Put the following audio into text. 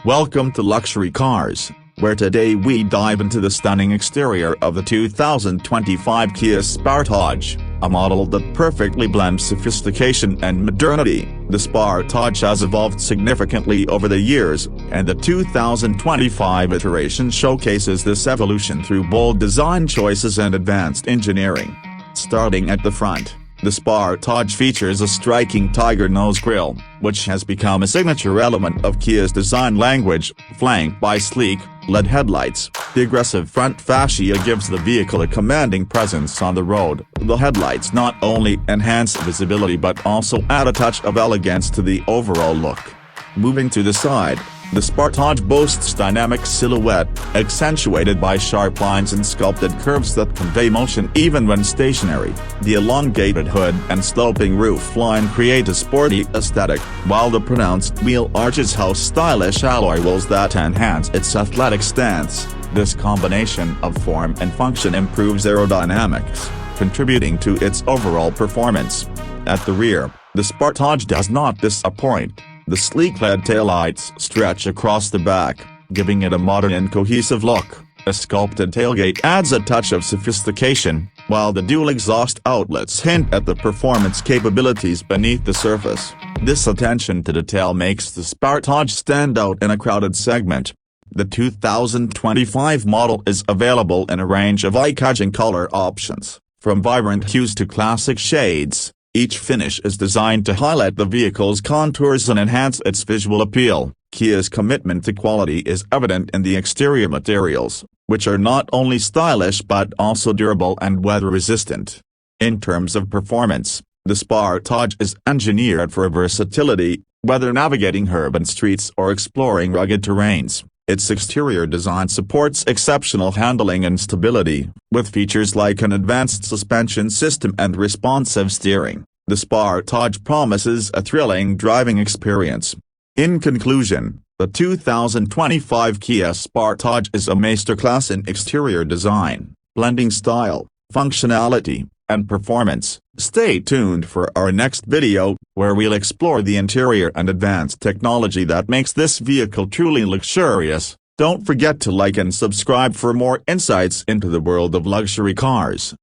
Welcome to Luxury Cars, where today we dive into the stunning exterior of the 2025 Kia Sportage, a model that perfectly blends sophistication and modernity. The Sportage has evolved significantly over the years, and the 2025 iteration showcases this evolution through bold design choices and advanced engineering. Starting at the front, the Sportage features a striking tiger nose grille, which has become a signature element of Kia's design language, flanked by sleek, LED headlights. The aggressive front fascia gives the vehicle a commanding presence on the road. The headlights not only enhance visibility but also add a touch of elegance to the overall look. Moving to the side, the Sportage boasts dynamic silhouette, accentuated by sharp lines and sculpted curves that convey motion even when stationary. The elongated hood and sloping roof line create a sporty aesthetic, while the pronounced wheel arches house stylish alloy wheels that enhance its athletic stance. This combination of form and function improves aerodynamics, contributing to its overall performance. At the rear, the Sportage does not disappoint. The sleek LED taillights stretch across the back, giving it a modern and cohesive look. A sculpted tailgate adds a touch of sophistication, while the dual exhaust outlets hint at the performance capabilities beneath the surface. This attention to detail makes the Sportage stand out in a crowded segment. The 2025 model is available in a range of eye-catching color options, from vibrant hues to classic shades. Each finish is designed to highlight the vehicle's contours and enhance its visual appeal. Kia's commitment to quality is evident in the exterior materials, which are not only stylish but also durable and weather-resistant. In terms of performance, the Sportage is engineered for versatility, whether navigating urban streets or exploring rugged terrains. Its exterior design supports exceptional handling and stability, with features like an advanced suspension system and responsive steering. The Sportage promises a thrilling driving experience. In conclusion, the 2025 Kia Sportage is a masterclass in exterior design, blending style, functionality, and performance. Stay tuned for our next video, where we'll explore the interior and advanced technology that makes this vehicle truly luxurious. Don't forget to like and subscribe for more insights into the world of luxury cars.